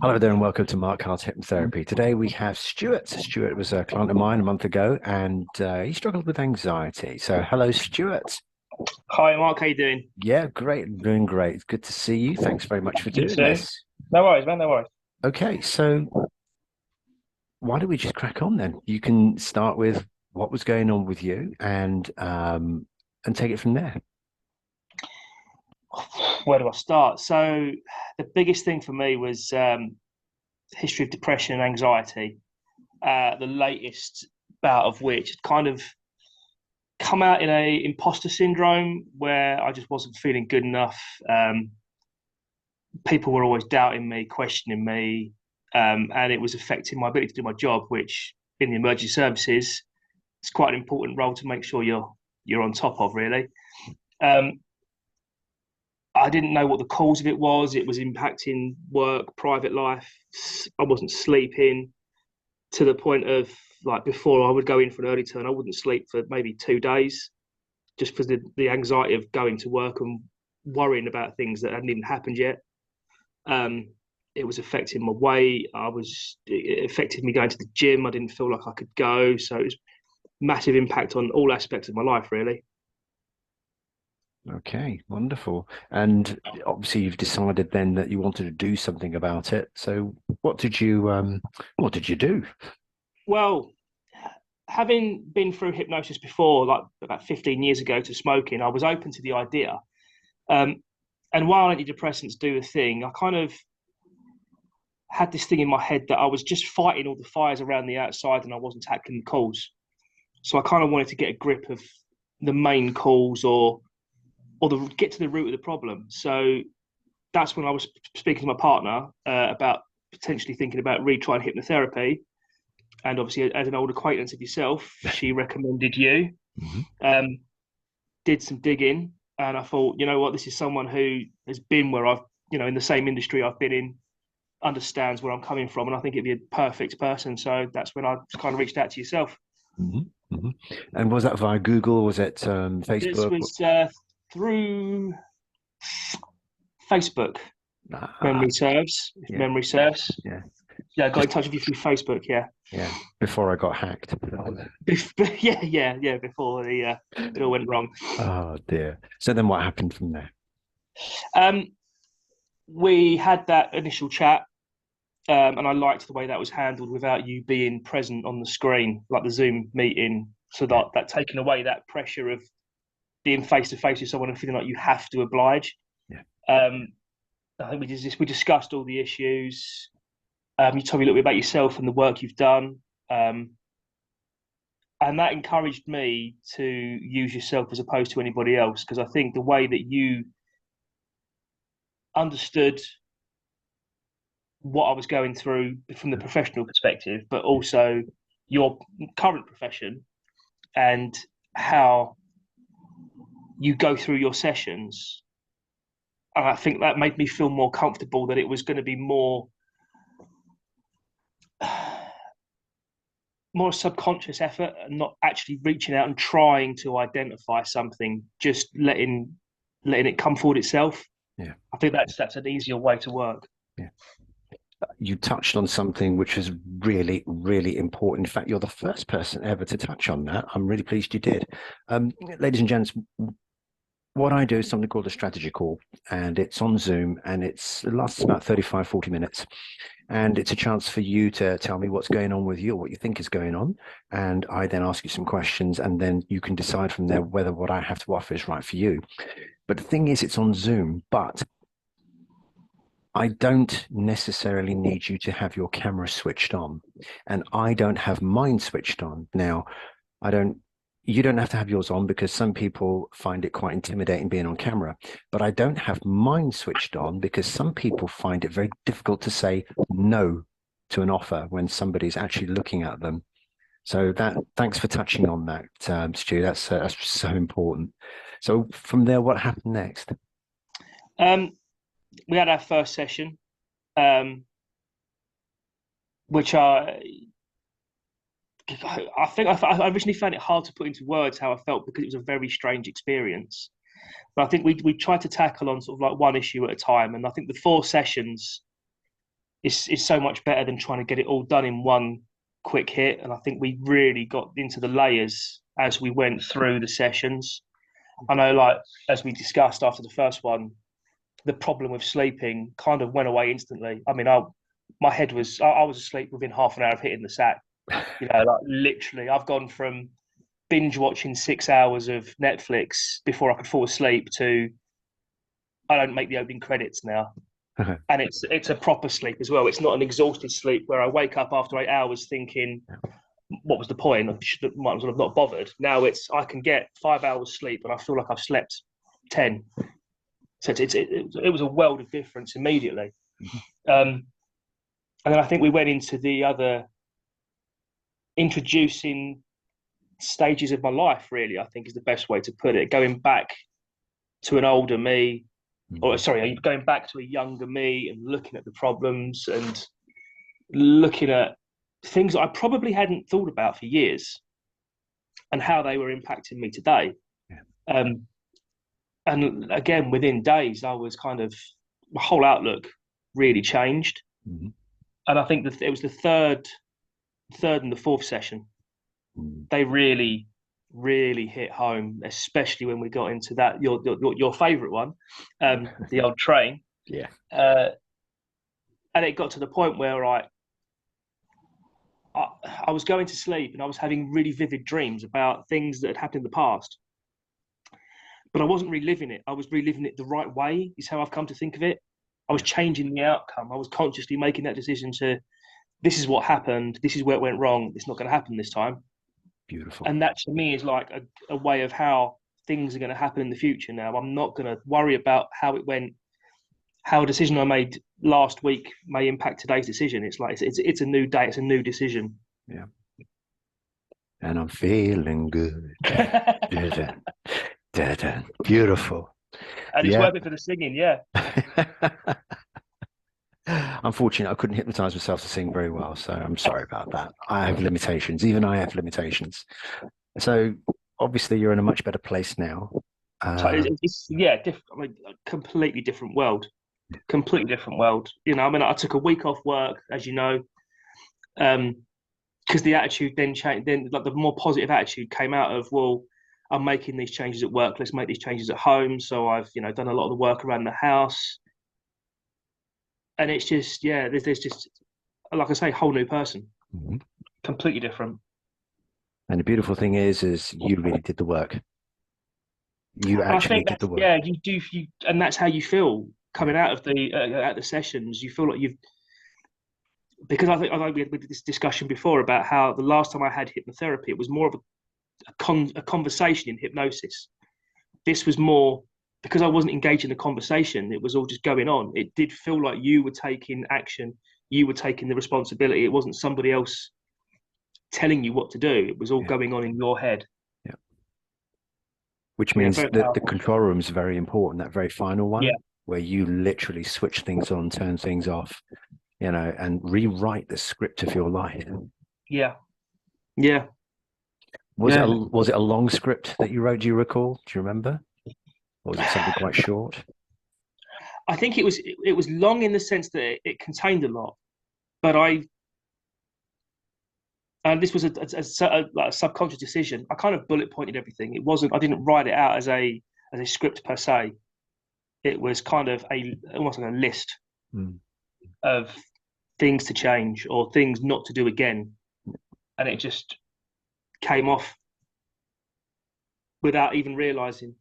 Hello there and welcome to Mark Carr's Hypnotherapy. Today we have Stuart. Stuart was a client of mine a month ago and he struggled with anxiety. So hello, Stuart. Hi, Mark. How you doing? Yeah, great. Doing great. Good to see you. Thanks very much for You doing too. this. No worries, man. No worries. Okay, so why don't we just crack on then? You can start with what was going on with you and take it from there. Where do I start? So, the biggest thing for me was history of depression and anxiety. The latest bout of which had kind of come out in a imposter syndrome where I just wasn't feeling good enough. People were always doubting me, questioning me, and it was affecting my ability to do my job, which in the emergency services, it's quite an important role to make sure you're on top of, really. Um, I didn't know what the cause of it was. It was impacting work, private life. I wasn't sleeping to the point of like before I would go in for an early turn, I wouldn't sleep for maybe 2 days just because the anxiety of going to work and worrying about things that hadn't even happened yet. Um, it was affecting my weight. It affected me going to the gym. I didn't feel like I could go. So it was massive impact on all aspects of my life, really. Okay, wonderful. And obviously you've decided then that you wanted to do something about it. So what did you do? Well, having been through hypnosis before, like about 15 years ago, to smoking, I was open to the idea. Um, and while antidepressants do a thing, I kind of had this thing in my head that I was just fighting all the fires around the outside and I wasn't tackling the cause. So I kind of wanted to get a grip of the main cause or get to the root of the problem. So that's when I was speaking to my partner about potentially thinking about retrying hypnotherapy. And obviously, as an old acquaintance of yourself, she recommended you. Mhm. Um, did some digging, and I thought, you know what, this is someone who has been where in the same industry I've been in, understands where I'm coming from, and I think it'd be a perfect person. So that's when I kind of reached out to yourself. Mhm. Mhm. And was that via Google? Was it This Facebook? was through Facebook, Ah, memory serves, if yeah, memory serves. yeah. Yeah, I got Just in touch with you through Facebook. Yeah, yeah. Before I got hacked. yeah. Before it all went wrong. Oh dear. So then what happened from there? Um, we had that initial chat, and I liked the way that was handled without you being present on the screen, like the Zoom meeting, so Yeah, that taking away that pressure of being face to face with someone and feeling like you have to oblige. yeah. Um, I think we discussed all the issues. You told me a little bit about yourself and the work you've done, um, and that encouraged me to use yourself as opposed to anybody else because I think the way that you understood what I was going through from the professional perspective, but also your current profession and how you go through your sessions. And I think that made me feel more comfortable that it was going to be more subconscious effort and not actually reaching out and trying to identify something, just letting it come forward itself. Yeah, I think that's an easier way to work. yeah. You touched on something which is really, really important. In fact, you're the first person ever to touch on that. I'm really pleased you did. Ladies and gents, what I do is something called a strategy call, and it's on Zoom, and it lasts about 35, 40 minutes. And it's a chance for you to tell me what's going on with you, or what you think is going on. And I then ask you some questions, and then you can decide from there whether what I have to offer is right for you. But the thing is, it's on Zoom, but I don't necessarily need you to have your camera switched on, and I don't have mine switched on. Now, I don't, you don't have to have yours on because some people find it quite intimidating being on camera, but I don't have mine switched on because some people find it very difficult to say no to an offer when somebody's actually looking at them. So thanks for touching on that, Stu. That's so important. So from there, what happened next? Um, we had our first session, um, which I think I originally found it hard to put into words how I felt because it was a very strange experience. But I think we tried to tackle on sort of like one issue at a time, and I think the 4 sessions is so much better than trying to get it all done in one quick hit. And I think we really got into the layers as we went through the sessions. I know, like, as we discussed after the first one, the problem with sleeping kind of went away instantly. I mean, my head was, I was asleep within half an hour of hitting the sack. You know, like literally, I've gone from binge watching 6 hours of Netflix before I could fall asleep to I don't make the opening credits now. And it's a proper sleep as well. It's not an exhausted sleep where I wake up after 8 hours thinking, what was the point? I might as well have not bothered. Now it's I can get 5 hours sleep and I feel like I've slept 10. So it was a world of difference immediately. And then I think we went into the other introducing stages of my life, really, I think is the best way to put it. Going back to an older me, or sorry, going back to a younger me and looking at the problems and looking at things that I probably hadn't thought about for years and how they were impacting me today. And again, within days, I was kind of, my whole outlook really changed. And I think that it was the third and the fourth session. They really, really hit home, especially when we got into that your favorite one, the old train. Yeah. And it got to the point where I was going to sleep and I was having really vivid dreams about things that had happened in the past. But I wasn't reliving it. I was reliving it the right way, is how I've come to think of it. I was changing the outcome. I was consciously making that decision to, this is what happened. This is where it went wrong. It's not going to happen this time. Beautiful. And that to me is like a way of how things are going to happen in the future now. I'm not going to worry about how it went, how a decision I made last week may impact today's decision. It's like, it's a new day. It's a new decision. Yeah. And I'm feeling good. Beautiful. And it's worth it for the singing, yeah. Unfortunately, I couldn't hypnotize myself to sing very well, so I'm sorry about that. I have limitations. Even I have limitations. So obviously, you're in a much better place now. I mean, a completely different world. Completely different world. You know, I mean, I took a week off work, as you know, because the attitude then changed. Then, like, the more positive attitude came out of, well, I'm making these changes at work. Let's make these changes at home. So I've, done a lot of the work around the house. And it's just, there's just, like I say, a whole new person, completely different. And the beautiful thing is you really did the work. You actually did the work. Yeah, you do, and that's how you feel coming out of the sessions. You feel like because I think we had this discussion before about how the last time I had hypnotherapy, it was more of a conversation in hypnosis. This was more, because I wasn't engaged in the conversation, it was all just going on. It did feel like you were taking action, you were taking the responsibility. It wasn't somebody else telling you what to do. It was all going on in your head. Yeah. Which means that the control room is very important, that very final one, where you literally switch things on, turn things off, and rewrite the script of your life. Yeah. Yeah. Was it a long script that you wrote, do you recall? Do you remember? Or was it something quite short? I think it was long in the sense that it contained a lot, but this was a subconscious decision. I kind of bullet pointed everything. It wasn't. I didn't write it out as a script per se. It was kind of almost like a list of things to change or things not to do again, and it just came off without even realizing.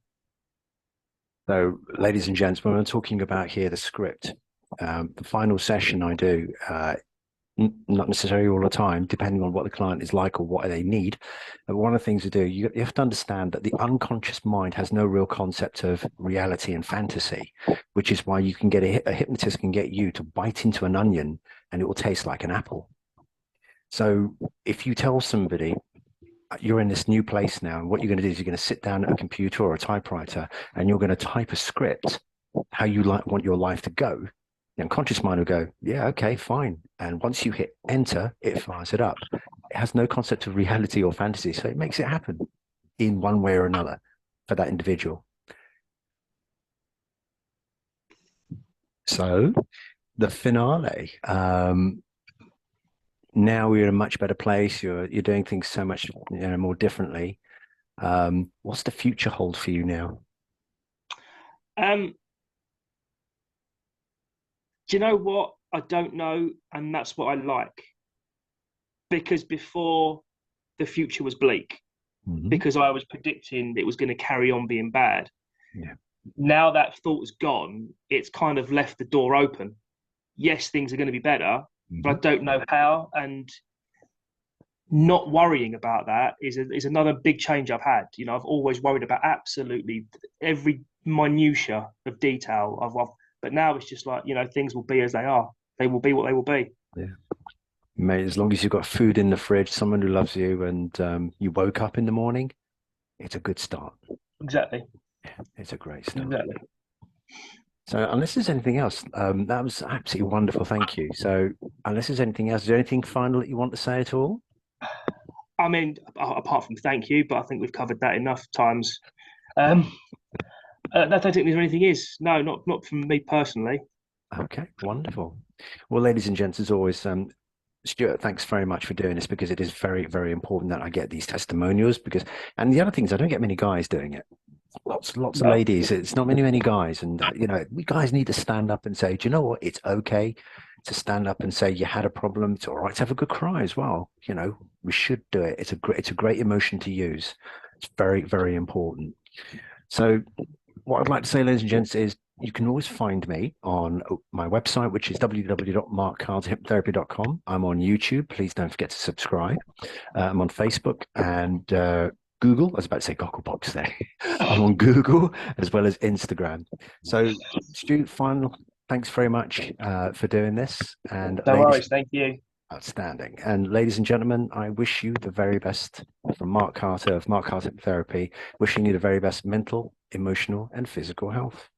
So, ladies and gents, when we're talking about here the script, the final session I do, not necessarily all the time, depending on what the client is like or what they need. But one of the things to do, you have to understand that the unconscious mind has no real concept of reality and fantasy, which is why you can get a hypnotist can get you to bite into an onion and it will taste like an apple. So if you tell somebody, you're in this new place now, and what you're going to do is you're going to sit down at a computer or a typewriter and you're going to type a script, how you want your life to go. The unconscious mind will go, yeah, okay, fine. And once you hit enter, it fires it up. It has no concept of reality or fantasy, so it makes it happen in one way or another for that individual. So the finale. Now we're in a much better place. You're doing things so much, more differently. What's the future hold for you now? Um, do you know what? I don't know, and that's what I like, because before the future was bleak, Hmm. because I was predicting it was going to carry on being bad. Yeah. Now that thought's gone, it's kind of left the door open. Yes, things are going to be better, but Hmm. I don't know how. And not worrying about that is another big change I've had. I've always worried about absolutely every minutia of detail. But now it's just like, things will be as they are. They will be what they will be. Yeah. Mate, as long as you've got food in the fridge, someone who loves you, and you woke up in the morning, it's a good start. Exactly. It's a great start. Exactly. So, unless there's anything else, that was absolutely wonderful. Thank you. So, unless there's anything else, is there anything final that you want to say at all? I mean, apart from thank you, but I think we've covered that enough times. Um, I don't think there's anything is. No, not from me personally. Okay, wonderful. Well, ladies and gents, as always, Stuart, thanks very much for doing this because it is very, very important that I get these testimonials because, and the other thing is I don't get many guys doing it. Lots of No, ladies. It's not many guys, and we guys need to stand up and say, do you know what? It's okay to stand up and say you had a problem. It's all right to have a good cry as well. We should do it. It's a great emotion to use. It's very, very important. So what I'd like to say, ladies and gents, is you can always find me on my website, which is www.markcarterhypnotherapy.com. I'm on YouTube. Please don't forget to subscribe. I'm on Facebook and Google. I was about to say Gogglebox there. I'm on Google as well as Instagram. So, Stu, final thanks very much for doing this. And no ladies, worries. Thank you. outstanding. And ladies and gentlemen, I wish you the very best from Mark Carter of Mark Carter Therapy, wishing you the very best mental, emotional, and physical health.